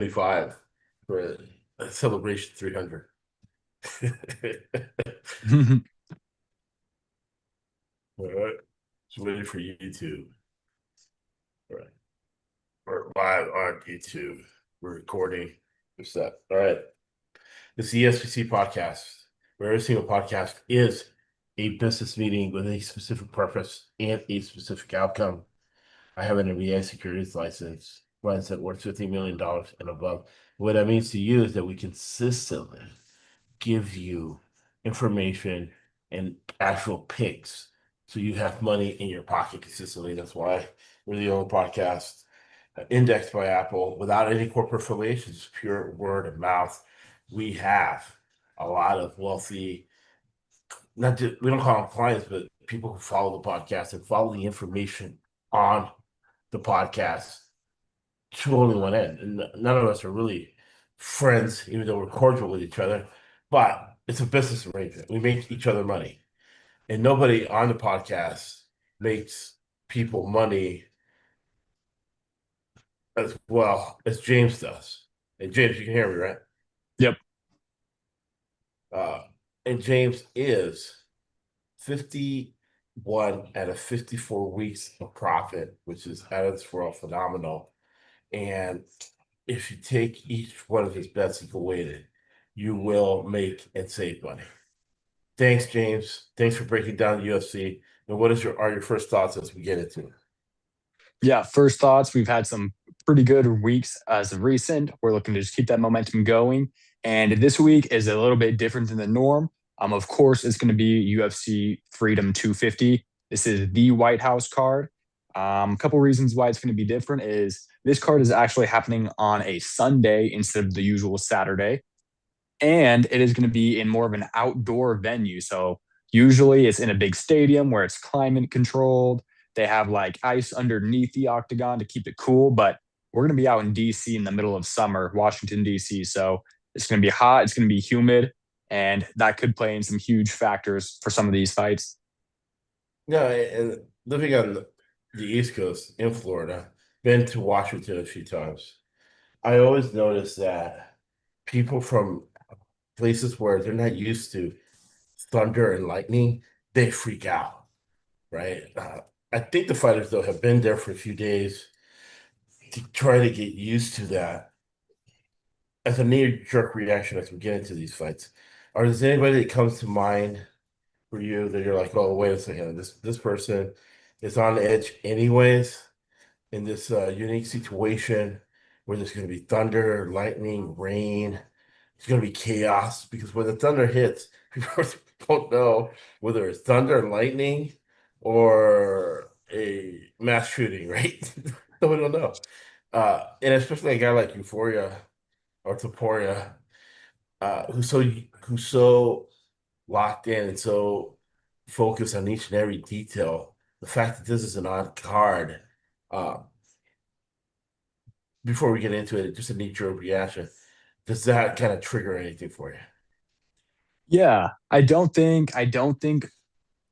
25 for a celebration 300. All right. Just waiting for YouTube. All right. We're live on YouTube. We're recording. What's that? All right. It's the ESPC podcast, where every single podcast is a business meeting with a specific purpose and a specific outcome. I have an MBA securities license that worth $50 million and above. What that means to you is that we consistently give you information and actual picks so you have money in your pocket consistently. That's why we're the only podcast indexed by Apple without any corporate affiliations, pure word of mouth. We have a lot of wealthy, not just, we don't call them clients, but people who follow the podcast and follow the information on the podcast to only one end. And none of us are really friends, even though we're cordial with each other. But it's a business arrangement. We make each other money. And nobody on the podcast makes people money as well as James does. And James, you can hear me, right? Yep. Uh, and James is 51 out of 54 weeks of profit, which is out of this world phenomenal. And if you take each one of his bets equal weighted, you will make and save money. Thanks, James. Thanks for breaking down the UFC. And what are your first thoughts as we get into it? Yeah. First thoughts. We've had some pretty good weeks as of recent. We're looking to just keep that momentum going. And this week is a little bit different than the norm. Of course, it's going to be UFC Freedom 250. This is the White House card. A couple reasons why it's going to be different is this card is actually happening on a Sunday instead of the usual Saturday. And it is going to be in more of an outdoor venue. So usually it's in a big stadium where it's climate controlled. They have like ice underneath the octagon to keep it cool. But we're going to be out in DC in the middle of summer, Washington, DC. So it's going to be hot, it's going to be humid, and that could play in some huge factors for some of these fights. Yeah, and living on the East Coast in Florida, been to Washington a few times. I always notice that people from places where they're not used to thunder and lightning, they freak out, right? I think the fighters, though, have been there for a few days to try to get used to that as a knee-jerk reaction as we get into these fights. Or is there anybody that comes to mind for you that you're like, oh, wait a second, this person is on edge anyways in this unique situation where there's going to be thunder, lightning, rain. It's going to be chaos because when the thunder hits, people don't know whether it's thunder and lightning or a mass shooting, right? No, we don't know. And especially a guy like Euphoria or Taporia, who's so locked in and so focused on each and every detail. The fact that this is an odd card, uh, before we get into it, just a knee-jerk reaction. Does that kind of trigger anything for you? Yeah, I don't think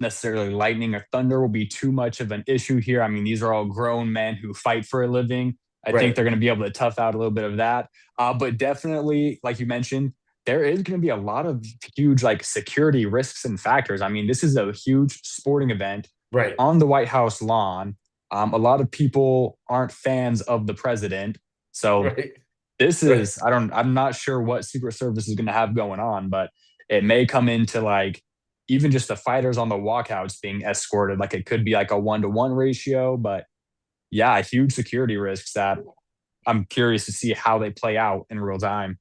necessarily lightning or thunder will be too much of an issue here. I mean, these are all grown men who fight for a living. I think Right. they're going to be able to tough out a little bit of that. But definitely, like you mentioned, there is going to be a lot of huge like security risks and factors. I mean, this is a huge sporting event Right. on the White House lawn. A lot of people aren't fans of the president, so Right. this Right. is I'm not sure what Secret Service is going to have going on, but it may come into like even just the fighters on the walkouts being escorted. Like it could be like a 1-to-1 ratio, but yeah, huge security risks that I'm curious to see how they play out in real time.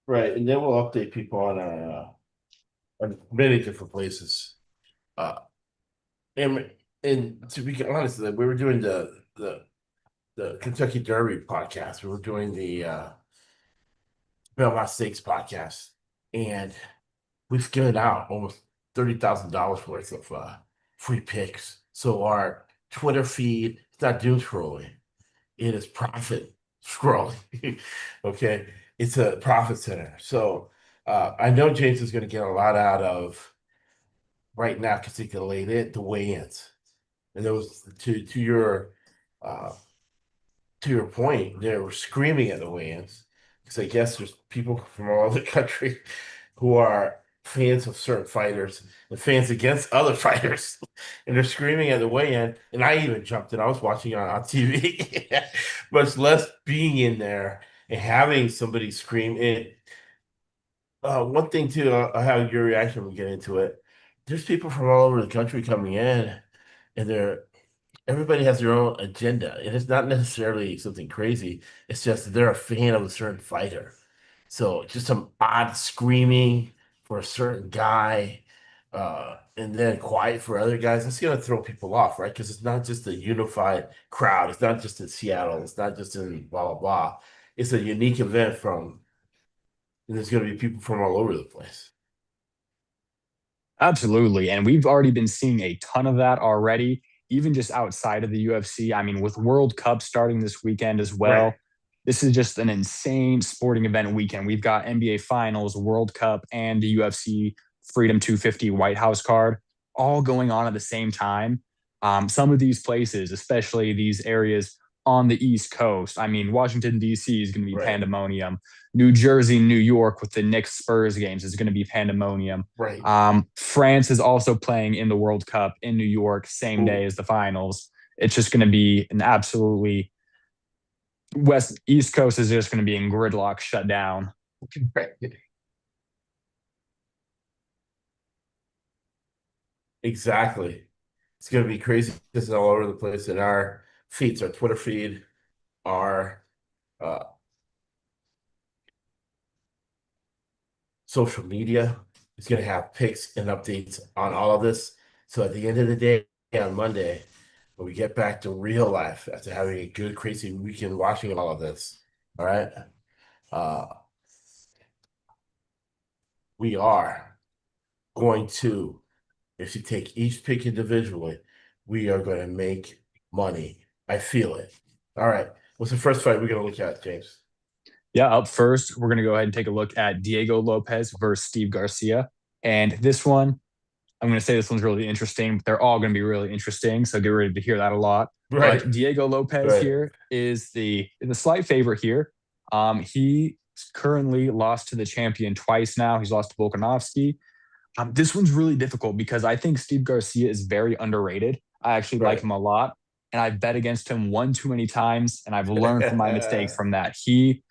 Right. And then we'll update people on many different places. Uh, and and to be honest, we were doing the Kentucky Derby podcast. We were doing the Belmont Stakes podcast, and we've given out almost $30,000 worth of free picks. So our Twitter feed, it's not doom scrolling, it is profit scrolling. Okay, it's a profit center. So I know James is going to get a lot out of right now because he delayed it, the weigh-ins, and those uh, to your point, they were screaming at the weigh-ins. because I guess there's people from all over the country who are fans of certain fighters and fans against other fighters, and they're screaming at the weigh-in. And I even jumped in. I was watching on TV, much less being in there and having somebody scream. And one thing too, I'll have your reaction when we get into it. There's people from all over the country coming in, and everybody has their own agenda, and it's not necessarily something crazy. It's just they're a fan of a certain fighter. So just some odd screaming for a certain guy, and then quiet for other guys. That's gonna throw people off, right? Because it's not just a unified crowd. It's not just in Seattle. It's not just in blah blah blah. It's a unique event and there's gonna be people from all over the place. Absolutely. And we've already been seeing a ton of that already, even just outside of the UFC. I mean, with World Cup starting this weekend as Right. well, this is just an insane sporting event weekend. We've got NBA Finals, World Cup, and the UFC Freedom 250 White House card all going on at the same time. Some of these places, especially these areas on the East Coast, I mean, Washington, D.C. is going to be Right. pandemonium. New Jersey, New York with the Knicks Spurs games is going to be pandemonium. Right. France is also playing in the World Cup in New York, same day Ooh. as the finals. It's just going to be an absolutely West East Coast is just going to be in gridlock shut down. Right. Exactly. It's gonna be crazy. This is all over the place in our feeds, our Twitter feed, our uh, social media. It's gonna have pics and updates on all of this. So at the end of the day, on Monday, when we get back to real life after having a good, crazy weekend watching all of this, all right, uh, we are going to, if you take each pick individually, we are going to make money. I feel it. All right. What's the first fight we're going to look at, James? Yeah, up first, we're going to go ahead and take a look at Diego Lopez versus Steve Garcia. And this one, I'm going to say this one's really interesting. They're all going to be really interesting. So get ready to hear that a lot. Right. But Diego Lopez Right. here is the slight favorite here. He currently lost to the champion twice now. He's lost to Volkanovski. This one's really difficult because I think Steve Garcia is very underrated. I actually like Right. him a lot, and I've bet against him one too many times, and I've learned from my mistakes from that. He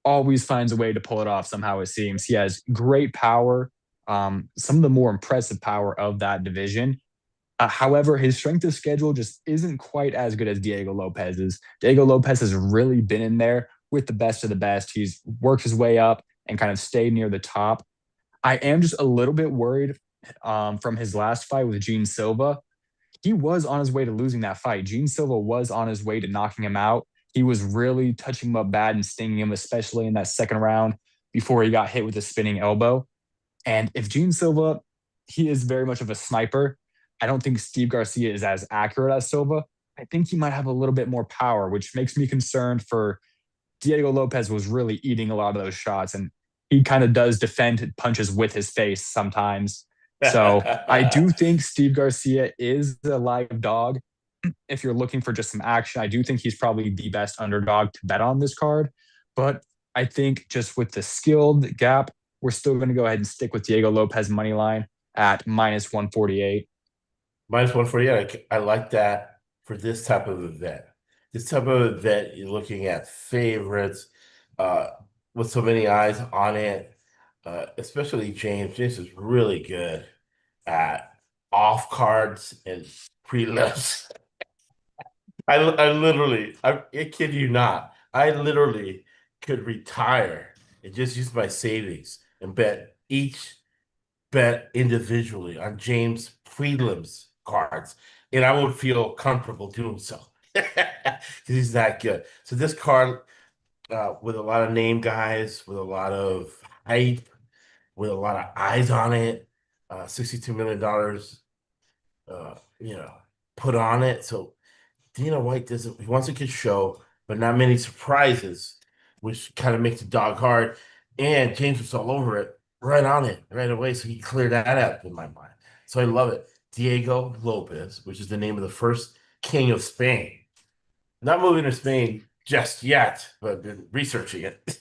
always finds a way to pull it off somehow, it seems. He has great power, some of the more impressive power of that division. However, his strength of schedule just isn't quite as good as Diego Lopez's. Diego Lopez has really been in there with the best of the best. He's worked his way up and kind of stayed near the top. I am just a little bit worried from his last fight with Gene Silva. He was on his way to losing that fight. Gene Silva was on his way to knocking him out. He was really touching him up bad and stinging him, especially in that second round before he got hit with a spinning elbow. And if Gene Silva, he is very much of a sniper. I don't think Steve Garcia is as accurate as Silva. I think he might have a little bit more power, which makes me concerned for Diego Lopez was really eating a lot of those shots, and he kind of does defend punches with his face sometimes. So I do think Steve Garcia is a live dog. If you're looking for just some action, I do think he's probably the best underdog to bet on this card. But I think just with the skilled gap, we're still going to go ahead and stick with Diego Lopez money line at minus 148. Minus 148. I like that for this type of event. This type of event, you're looking at favorites uh, with so many eyes on it, especially James. James is really good at off cards and prelims. I literally, I kid you not, I literally could retire and just use my savings and bet individually on James prelims cards, and I would feel comfortable doing so because he's that good. So this card, with a lot of name guys, with a lot of hype, with a lot of eyes on it, $62 million, you know, put on it. So Dana White doesn't. He wants a good show, but not many surprises, which kind of makes the dog hard. And James was all over it, right on it, right away. So he cleared that up in my mind. So I love it. Diego Lopez, which is the name of the first king of Spain, not moving to Spain. just yet, but I've been researching it.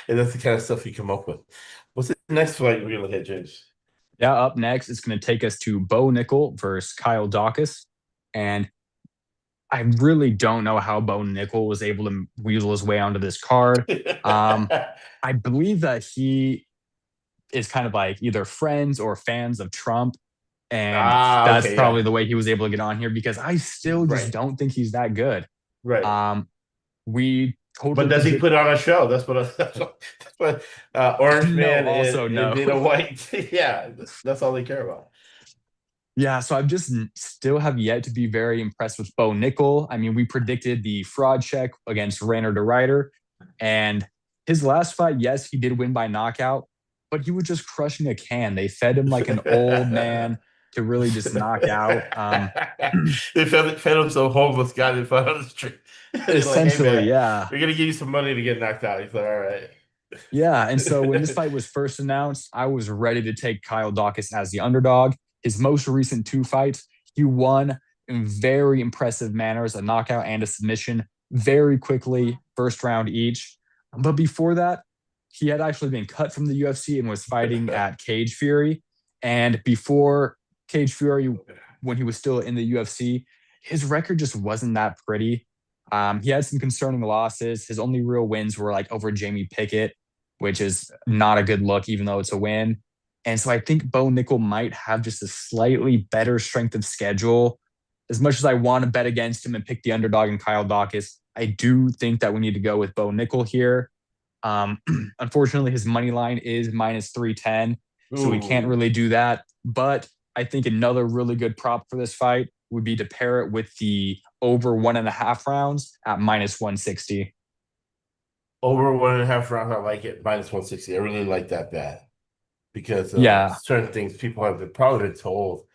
And that's the kind of stuff you come up with. What's the next fight we're gonna look at, James? Yeah, up next, it's going to take us to Bo Nickel versus Kyle Dawkins. And I really don't know how Bo Nickel was able to weasel his way onto this card. Um, I believe that he is kind of like either friends or fans of Trump. And that's Okay, probably yeah. the way he was able to get on here because I still just Right, don't think he's that good. right. Um, we But totally does he predict. put on a show? That's what Orange No, Man also and no. Dana White. Yeah, that's all they care about. Yeah, so I've just still have yet to be very impressed with Bo Nickel. I mean, we predicted the fraud check against Rainer de Ryder, and his last fight, yes, he did win by knockout, but he was just crushing a can. They fed him like an old man to really just knock out. They fed him some homeless guy they found on the street. They're like, "Hey Essentially, man, yeah. we're gonna give you some money to get knocked out." He's like, "All right." Yeah, and so when this fight was first announced, I was ready to take Kyle Dawkins as the underdog. His most recent two fights, he won in very impressive manners, a knockout and a submission, very quickly, first round each. But before that, he had actually been cut from the UFC and was fighting at Cage Fury. And before Cage Fury, when he was still in the UFC, his record just wasn't that pretty. He had some concerning losses. His only real wins were like over Jamie Pickett, which is not a good look, even though it's a win. And so I think Bo Nickel might have just a slightly better strength of schedule. As much as I want to bet against him and pick the underdog in Kyle Dawkins, I do think that we need to go with Bo Nickel here. Um, Unfortunately, his money line is minus 310, so we can't Ooh, really do that. But I think another really good prop for this fight would be to pair it with the over 1.5 rounds at minus 160. over 1.5 rounds. I like it. Minus 160. I really like that bet because Yeah. certain things people have probably been told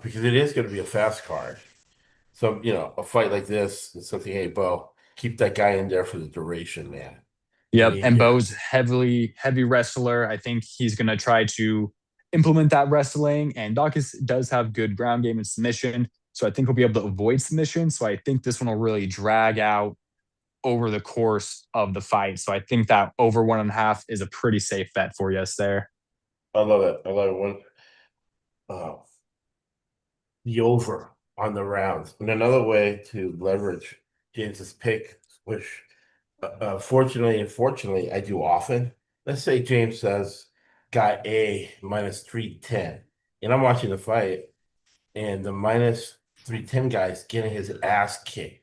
because it is going to be a fast card. So, a fight like this is something, hey, Bo, keep that guy in there for the duration, man. We Yep. need And you. Bo's heavy wrestler. I think he's going to try to implement that wrestling. And Dawkins does have good ground game and submission. So I think he'll be able to avoid submission. So I think this one will really drag out over the course of the fight. So I think that over 1.5 is a pretty safe bet for us there. I love it. I love it. Uh, the over on the rounds. And another way to leverage James's pick, which fortunately and fortunately I do often. Let's say James says got A minus 310, and I'm watching the fight, and the minus 310 guy's getting his ass kicked.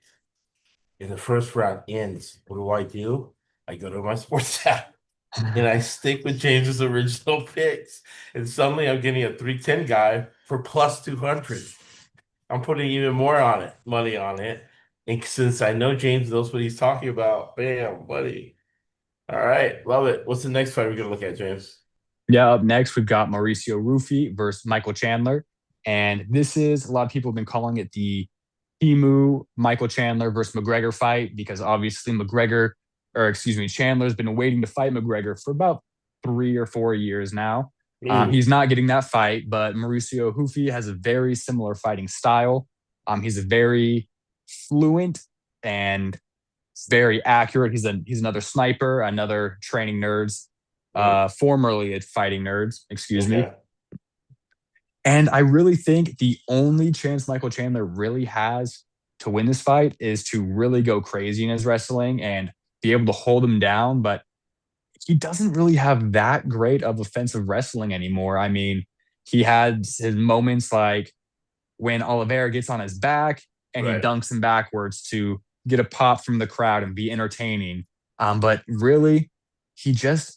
And the first round ends. What do? I go to my sports app and I stick with James's original picks. And suddenly I'm getting a 310 guy for plus 200. I'm putting even more on it, money on it. And since I know James knows what he's talking about, bam, buddy. All right, love it. What's the next fight we're gonna look at, James? Yeah, up next, we've got Mauricio Rufy versus Michael Chandler. And this is a lot of people have been calling it the Timu Michael Chandler versus McGregor fight because obviously Chandler's been waiting to fight McGregor for about 3 or 4 years now. Ooh, He's not getting that fight, but Mauricio Rufy has a very similar fighting style. He's a very fluent and very accurate. He's another sniper, another training nerds, mm, formerly at fighting nerds, excuse me. okay. And I really think the only chance Michael Chandler really has to win this fight is to really go crazy in his wrestling and be able to hold him down. But he doesn't really have that great of offensive wrestling anymore. I mean, he had his moments like when Oliveira gets on his back and he Right. dunks him backwards to get a pop from the crowd and be entertaining. But really, he just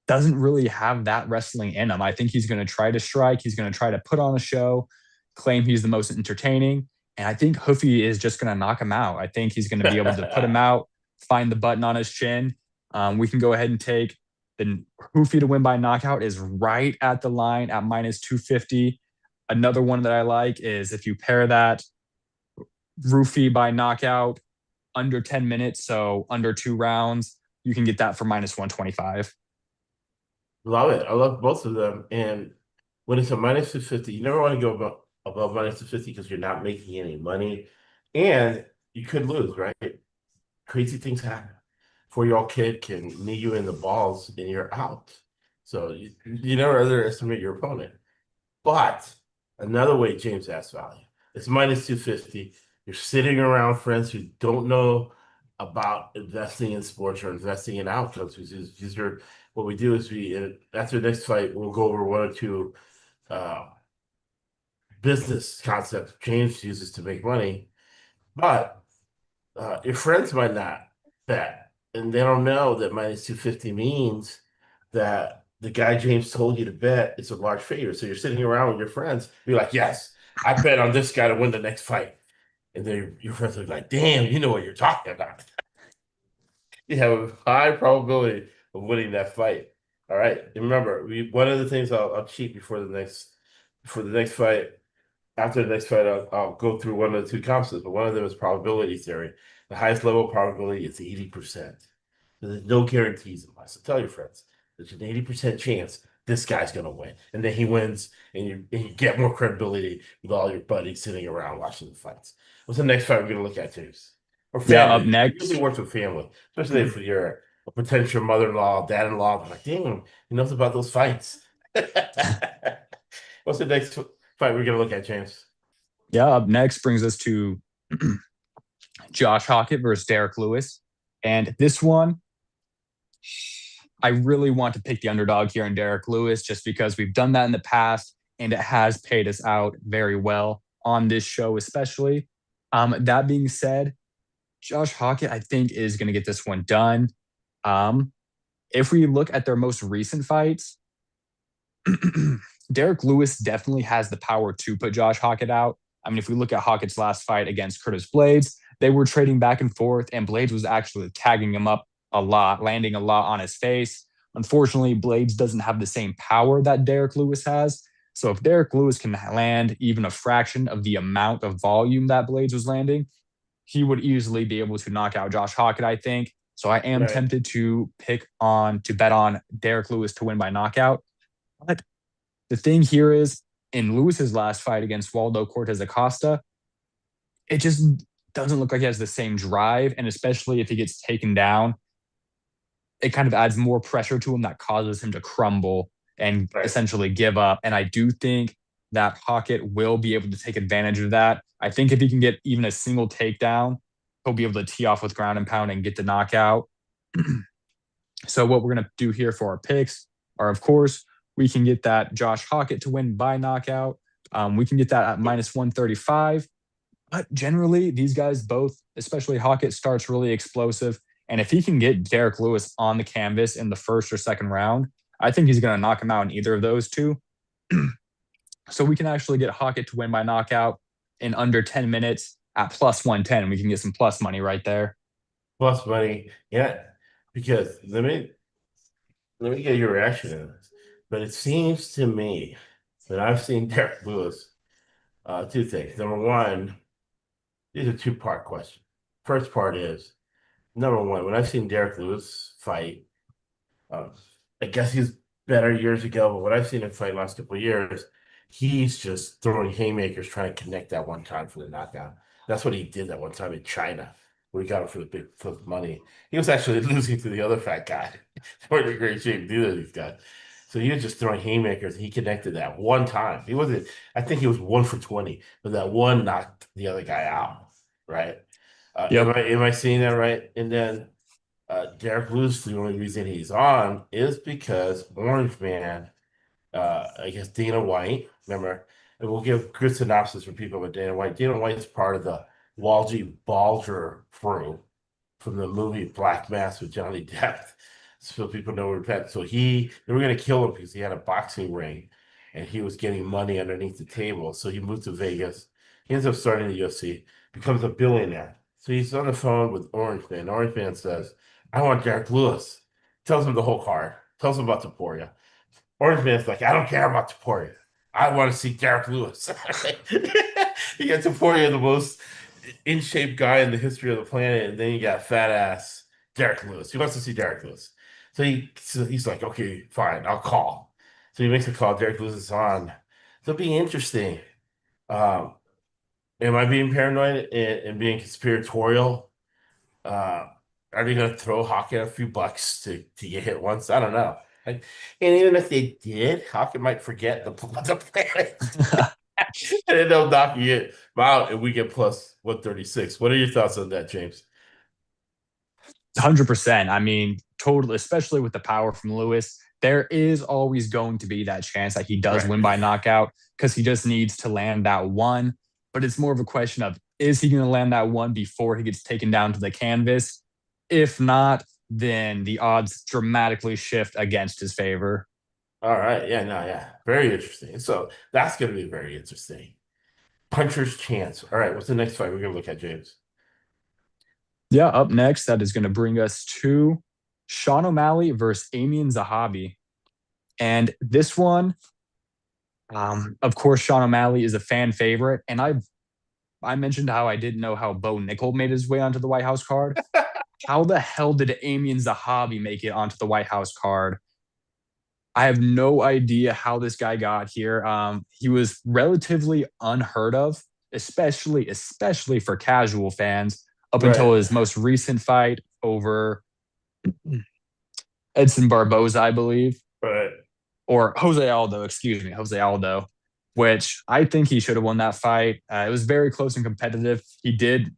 doesn't really have that wrestling in him. I think he's going to try to strike. He's going to try to put on a show, claim he's the most entertaining. And I think Hoofy is just going to knock him out. I think he's going to be able to put him out, find the button on his chin. We can go ahead and take the Hoofy to win by knockout is right at the line at minus 250. Another one that I like is if you pair that Roofy by knockout under 10 minutes, so under 2 rounds, you can get that for minus 125. Love it. I love both of them. And when it's a minus 250, you never want to go above minus 250 because you're not making any money. And you could lose, right? Crazy things happen. 4-year-old kid can knee you in the balls and you're out. So you never underestimate your opponent. But another way James adds value. It's minus 250. You're sitting around friends who don't know about investing in sports or investing in outcomes. These are what we do is after the next fight, we'll go over one or two uh, business concepts James uses to make money. But your friends might not bet, and they don't know that minus 250 means that the guy James told you to bet is a large figure. So you're sitting around with your friends, be like, yes, I bet on this guy to win the next fight. And then your friends are like, damn, you know what you're talking about. You have a high probability of winning that fight. All right. And remember, one of the things I'll cheat before the next fight after the next fight, I'll go through one of the two concepts, but one of them is probability theory. The highest level of probability is 80%. There's no guarantees in life. So tell your friends, there's an 80% chance this guy's going to win. And then he wins, and you get more credibility with all your buddies sitting around watching the fights. What's the next fight we're going to look at, James? Or Yeah, up family. It usually next. works with family, especially if you're a potential mother-in-law, dad-in-law. Like, damn, he knows about those fights. What's the next fight we're going to look at, James? Yeah, up next brings us to Josh Hockett versus Derek Lewis. And this one, I really want to pick the underdog here in Derek Lewis just because we've done that in the past and it has paid us out very well on this show, especially. That being said, Josh Hockett, I think, is going to get this one done. Um, if we look at their most recent fights, Derek Lewis definitely has the power to put Josh Hockett out. I mean, if we look at Hockett's last fight against Curtis Blades, they were trading back and forth, and Blades was actually tagging him up a lot, landing a lot on his face. Unfortunately, Blades doesn't have the same power that Derek Lewis has. So if Derek Lewis can land even a fraction of the amount of volume that Blades was landing, he would easily be able to knock out Josh Hockett, I think. So I am Right. tempted to bet on Derek Lewis to win by knockout. But the thing here is, in Lewis's last fight against Waldo Cortez Acosta, it just doesn't look like he has the same drive. And especially if he gets taken down, it kind of adds more pressure to him that causes him to crumble and Right. essentially give up. And I do think that Hockett will be able to take advantage of that. I think if he can get even a single takedown, he'll be able to tee off with ground and pound and get the knockout. So what we're going to do here for our picks are, of course, we can get that Josh Hockett to win by knockout. We can get that at minus 135. But generally, these guys both, especially Hockett, starts really explosive. And if he can get Derek Lewis on the canvas in the first or second round, I think he's going to knock him out in either of those two. So we can actually get Hockett to win by knockout in under 10 minutes at plus 110. We can get some plus money right there. Plus money. Yeah. Because let me get your reaction on this. But it seems to me that I've seen Derek Lewis, two things. Number one, these are two-part questions. First part is number one, when I've seen Derek Lewis fight, um, I guess he's better years ago, but what I've seen him fight last couple of years, he's just throwing haymakers trying to connect that one time for the knockout. That's what he did that one time in China, where he got him for the money. He was actually losing to the other fat guy. We're in great shape, neither of these guys. So he was just throwing haymakers. He connected that one time. He wasn't, I think he was 1 for 20, but that one knocked the other guy out, right? Am Yep. I seeing that right? And then Derek Lewis, the only reason he's on is because Orange Man, I guess Dana White, remember, and we'll give good synopsis for people with Dana White. Dana White's part of the Walgie Bulger crew from the movie Black Mass with Johnny Depp. So people know repent. So they were gonna kill him because he had a boxing ring and he was getting money underneath the table. So he moved to Vegas. He ends up starting the UFC, becomes a billionaire. So he's on the phone with Orange Man. Orange Man says, I want Derek Lewis. Tells him the whole card, tells him about Taporia. Orange Man's like, I don't care about Taporia. I want to see Derek Lewis. You got Taporia, the most in shape guy in the history of the planet, and then you got fat ass Derek Lewis. He wants to see Derek Lewis. So he's like, okay, fine, I'll call. So he makes a call. Derek Lewis is on. So it'll be interesting. Um, am I being paranoid and being conspiratorial? Uh, are they going to throw Hawkett a few bucks to get hit once? I don't know. And even if they did, Hawkett might forget the plan. And then they'll knock you out and we get plus 136. What are your thoughts on that, James? 100%. I mean, totally, especially with the power from Lewis, there is always going to be that chance that he does Right. win by knockout because he just needs to land that one. But it's more of a question of is he going to land that one before he gets taken down to the canvas? If not, then the odds dramatically shift against his favor. All right. Yeah, no, yeah. Very interesting. So that's going to be very interesting. Puncher's chance. All right. What's the next fight we're going to look at, James? Yeah, up next, that is going to bring us to Sean O'Malley versus Amian Zahabi. And this one, of course, Sean O'Malley is a fan favorite. And I mentioned how I didn't know how Bo Nickel made his way onto the White House card. How the hell did Amian Zahabi make it onto the White House card? I have no idea how this guy got here. He was relatively unheard of, especially for casual fans, up until Right. his most recent fight over Edson Barboza, I believe, Right. or Jose Aldo, excuse me, Jose Aldo, which I think he should have won that fight. It was very close and competitive. He did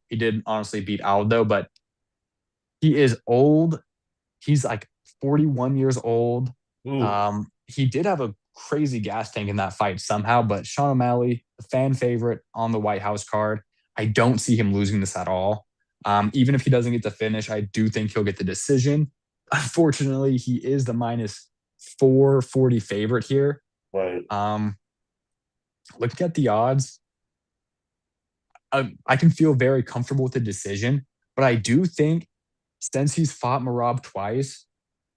honestly beat Aldo, but he is old. He's like 41 years old. Ooh. He did have a crazy gas tank in that fight somehow, but Sean O'Malley, the fan favorite on the White House card, I don't see him losing this at all. Even if he doesn't get the finish, I do think he'll get the decision. Unfortunately, he is the minus 440 favorite here. Right. Um, Looking at the odds, I can feel very comfortable with the decision, but I do think since he's fought Marab twice,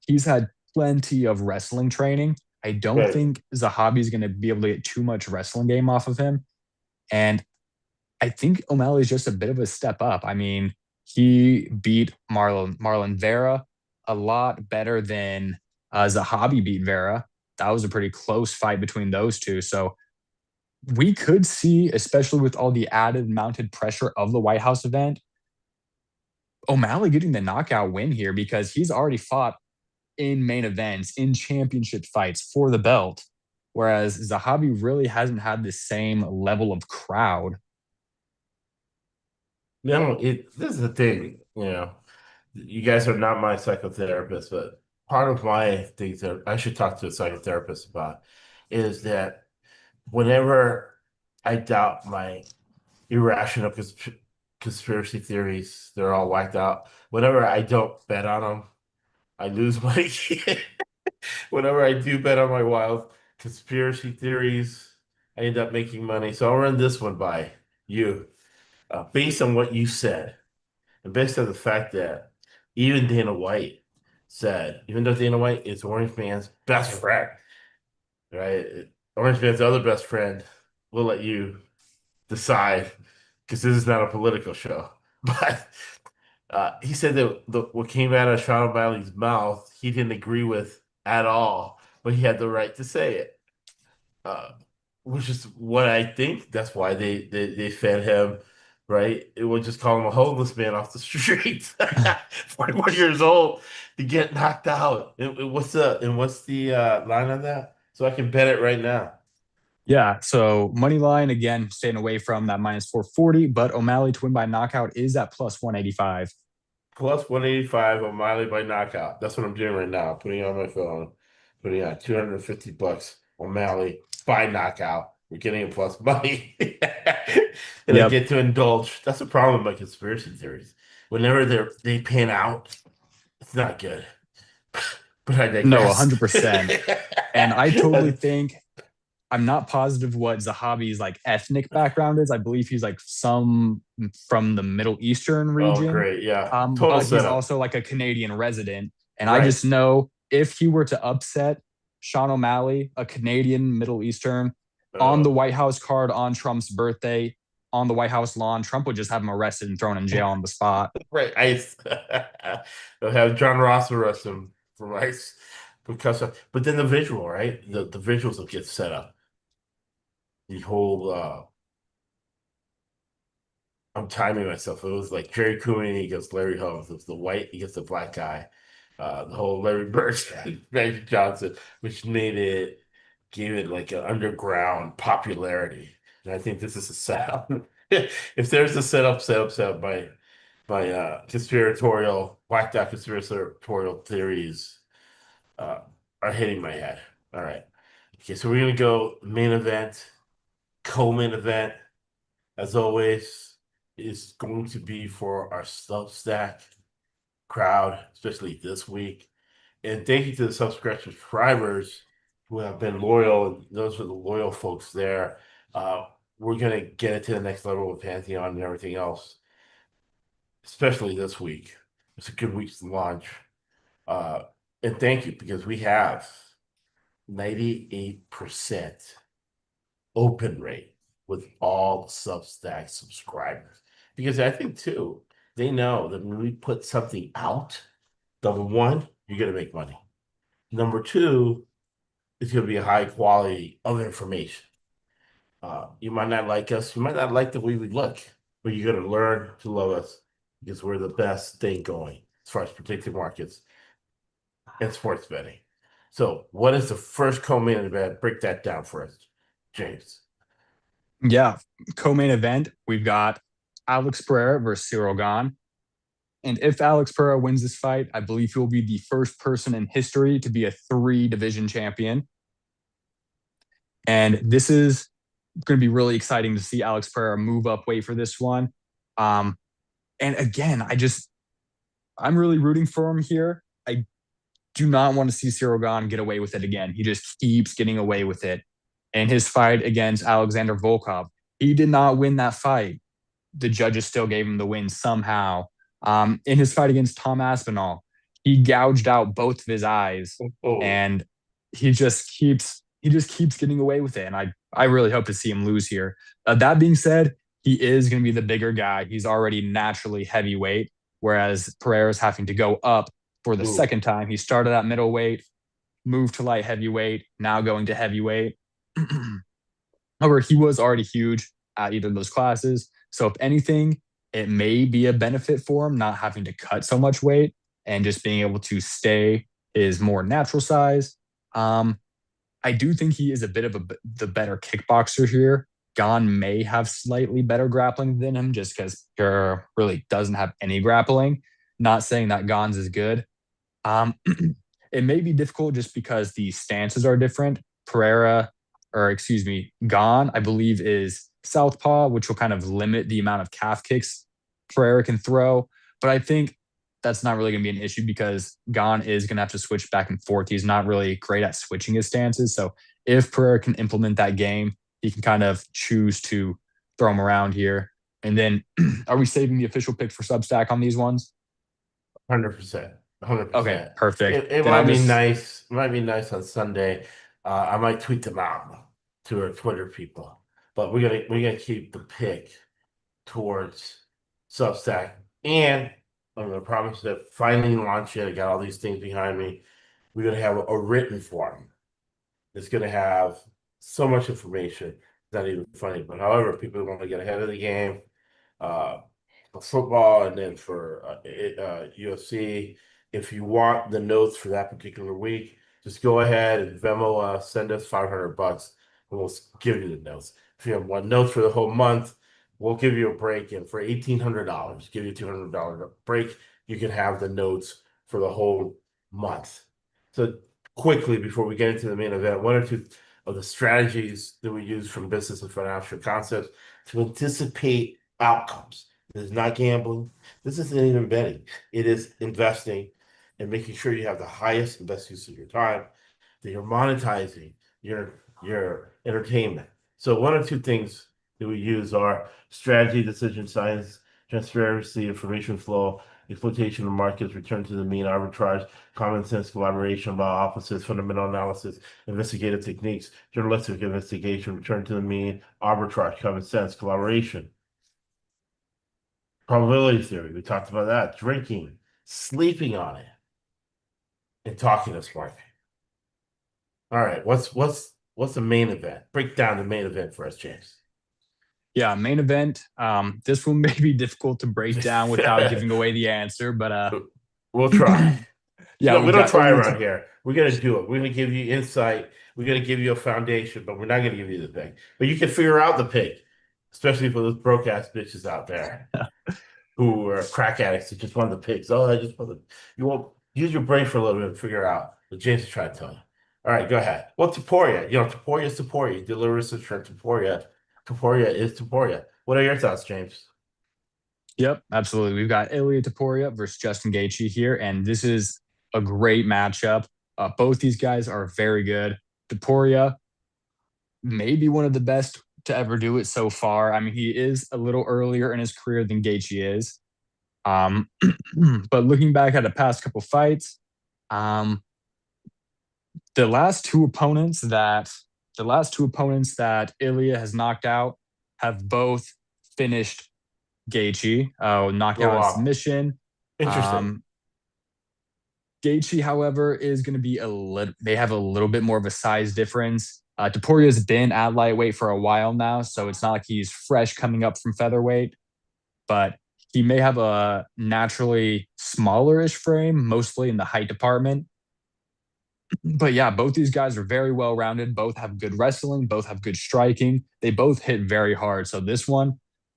he's had plenty of wrestling training. I don't Right. think Zahabi is going to be able to get too much wrestling game off of him. And I think O'Malley is just a bit of a step up. I mean, he beat Marlon Vera a lot better than Zahabi beat Vera. That was a pretty close fight between those two. So we could see, especially with all the added mounted pressure of the White House event, O'Malley getting the knockout win here because he's already fought in main events, in championship fights for the belt. Whereas Zahabi really hasn't had the same level of crowd. No, this is the thing, you guys are not my psychotherapist, but part of my things that I should talk to a psychotherapist about is that whenever I doubt my irrational conspiracy theories, they're all whacked out. Whenever I don't bet on them, I lose money. Whenever I do bet on my wild conspiracy theories, I end up making money. So I'll run this one by you, based on what you said. And based on the fact that even Dana White said, even though Dana White is Orange Man's best friend, right? Orange Man's other best friend will let you decide because this is not a political show. But he said that what came out of Sean O'Malley's mouth, he didn't agree with at all, but he had the right to say it. uh, which is what I think. That's why they fed him, right? It would just call him a homeless man off the street, 41 years old to get knocked out. What's the line on that? So I can bet it right now. Yeah, so money line again, staying away from that minus 440, but O'Malley to win by knockout is at plus 185. Plus 185 on Miley by knockout. That's what I'm doing right now. Putting it on my phone, putting on 250 bucks on Mally by knockout. We're getting a plus money. And I Yep. get to indulge. That's the problem with my conspiracy theories. Whenever they pan out, it's not good. But I No, digress. 100%. And I totally think I'm not positive what Zahabi's like ethnic background is. I believe he's like some from the Middle Eastern Oh, region. great. Yeah. Total But he's setup. also like a Canadian resident. And I Right. just know if he were to upset Sean O'Malley, a Canadian Middle Eastern, on Uh, the White House card on Trump's birthday, on the White House lawn, Trump would just have him arrested and thrown in jail on the spot. right. Ice. They'll have John Ross arrest him from ice but then the visual, right? The visuals will get set up. The whole I'm timing myself. It was like Jerry Cooney against Larry Holmes. It was the white against the black guy. The whole Larry Bird, Magic Johnson, which gave it like an underground popularity. And I think this is a setup. If there's a setup by conspiratorial, whacked out conspiratorial theories uh, are hitting my head. All right. Okay, so we're gonna go main event, co-main event, as always, is going to be for our Substack crowd, especially this week. And thank you to the subscribers who have been loyal. And those are the loyal folks there. Uh, we're gonna get it to the next level with Pantheon and everything else, especially this week. It's a good week to launch. Uh, and thank you because we have 98% open rate with all Substack subscribers. Because I think too, they know that when we put something out, number one, you're gonna make money. Number two, it's gonna be a high quality of information. You might not like us, you might not like the way we look, but you're gonna learn to love us because we're the best thing going as far as predictive markets and sports betting. So, what is the first co-main event? Break that down for us, James. Yeah, co-main event, we've got Alex Pereira versus Cyril Gahn. And if Alex Pereira wins this fight, I believe he will be the first person in history to be a 3 division champion. And this is going to be really exciting to see Alex Pereira move up weight for this one. Um, and again, I'm really rooting for him here. I do not want to see Cyril Gahn get away with it again. He just keeps getting away with it. And his fight against Alexander Volkov, he did not win that fight. The judges still gave him the win somehow. In his fight against Tom Aspinall, he gouged out both of his eyes, Oh, and he just keeps getting away with it. And I really hope to see him lose here. That being said, he is going to be the bigger guy. He's already naturally heavyweight, whereas Pereira is having to go up for the ooh. second time. He started at middleweight, moved to light heavyweight, now going to heavyweight. However, he was already huge at either of those classes. So if anything, it may be a benefit for him not having to cut so much weight and just being able to stay his more natural size. Um, I do think he is a bit of the better kickboxer here. Gon may have slightly better grappling than him just because Pereira really doesn't have any grappling. Not saying that Gon's is good. Um, it may be difficult just because the stances are different. Pereira, or excuse me, Gon, I believe, is southpaw, which will kind of limit the amount of calf kicks Pereira can throw. But I think that's not really going to be an issue because Gon is going to have to switch back and forth. He's not really great at switching his stances. So if Pereira can implement that game, he can kind of choose to throw him around here. And then are we saving the official pick for Substack on these ones? 100%. Okay, 100%. perfect. It Then I'll might be just nice. It might be nice on Sunday. I might tweet them out to our Twitter people. But we're gonna keep the pick towards Substack. And I'm gonna promise that finally launch it. I got all these things behind me. We're gonna have a written form. It's gonna have so much information. It's not even funny. But however, people want to get ahead of the game. Uh, for football and then for UFC. If you want the notes for that particular week, just go ahead and Venmo send us $500 and we'll give you the notes. If you have one notes for the whole month, we'll give you a break. And for $1,800, give you a $200 break, you can have the notes for the whole month. So quickly before we get into the main event, one or two of the strategies that we use from business and financial concepts to anticipate outcomes. It is not gambling. This isn't even betting. It is investing and making sure you have the highest and best use of your time, that you're monetizing your entertainment. So one or two things that we use are strategy, decision science, transparency, information flow, exploitation of markets, return to the mean, arbitrage, common sense, collaboration, law offices, fundamental analysis, investigative techniques, journalistic investigation, return to the mean, arbitrage, common sense, collaboration. Probability theory, we talked about that. Drinking, sleeping on it, and talking to smart. All right, what's the main event? Break down the main event for us, James. Yeah, main event. This one may be difficult to break down without giving away the answer, but We'll try. yeah, No, we we've don't got try Ilya. around here. We're gonna do it. We're gonna give you insight. We're gonna give you a foundation, but we're not gonna give you the thing. But you can figure out the pick, especially for those broke ass bitches out there who are crack addicts that just want the picks. Oh, I just want the. You won't use your brain for a little bit and figure out what James is trying to tell you. All right, go ahead. Well, Taporia, Taporia is Taporia. Delivers the shirt Taporia. Taporia is Taporia. What are your thoughts, James? Yep, absolutely. We've got Ilya Taporia versus Justin Gaethje here, and this is a great matchup. Both these guys are very good. Taporia may be one of the best to ever do it so far. I mean, he is a little earlier in his career than Gaethje is. Um, but looking back at the past couple fights, um, the last two opponents that Ilya has knocked out have both finished Gaethje, knockout Go on off. submission. Interesting. Um, Gaethje, however, is going to be a little. They have a little bit more of a size difference. Toporia's been at lightweight for a while now, so it's not like he's fresh coming up from featherweight. But he may have a naturally smallerish frame, mostly in the height department. But yeah, both these guys are very well rounded. Both have good wrestling. Both have good striking. They both hit very hard. So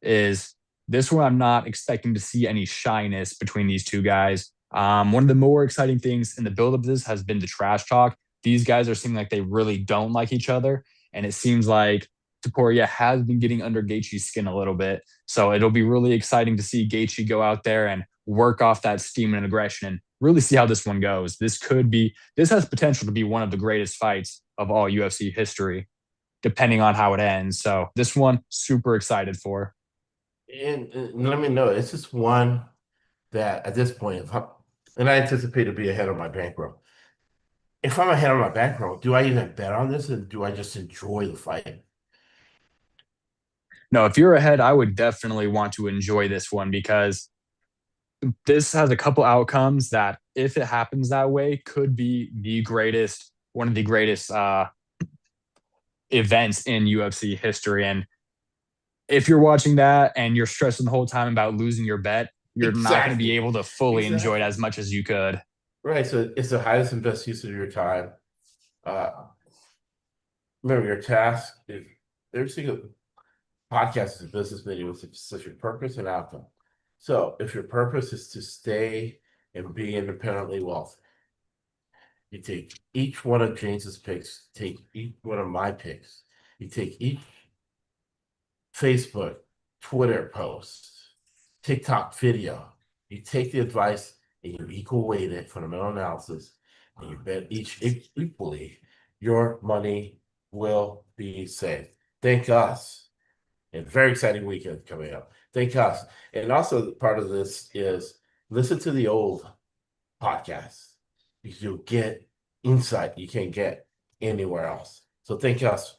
is this one. I'm not expecting to see any shyness between these two guys. One of the more exciting things in the build-up of this has been the trash talk. These guys are seeming like they really don't like each other, and it seems like Taporia has been getting under Gaethje's skin a little bit. So it'll be really exciting to see Gaethje go out there and work off that steam and aggression and really see how this one goes. This has potential to be one of the greatest fights of all UFC history, depending on how it ends. So this one, super excited for. And let me know. It's just one that at this point, and I anticipate to be ahead of my bankroll. If I'm ahead of my bankroll, do I even bet on this, and do I just enjoy the fight? No, if you're ahead, I would definitely want to enjoy this one because this has a couple outcomes that, if it happens that way, could be one of the greatest events in UFC history. And if you're watching that and you're stressing the whole time about losing your bet, you're not going to be Exactly. able to fully enjoy it Exactly. as much as you could. Right. So it's the highest and best use of your time. Uh, Remember, your task is every single podcast is a business meeting with a specific purpose and outcome. So if your purpose is to stay and be independently wealthy, you take each one of James's picks, take each one of my picks, you take each Facebook, Twitter post, TikTok video, you take the advice and you equal weight it fundamental analysis, and you bet each equally, your money will be safe. Thank us. And very exciting weekend coming up. Thank us. And also part of this is listen to the old podcasts because you'll get insight you can't get anywhere else. So thank us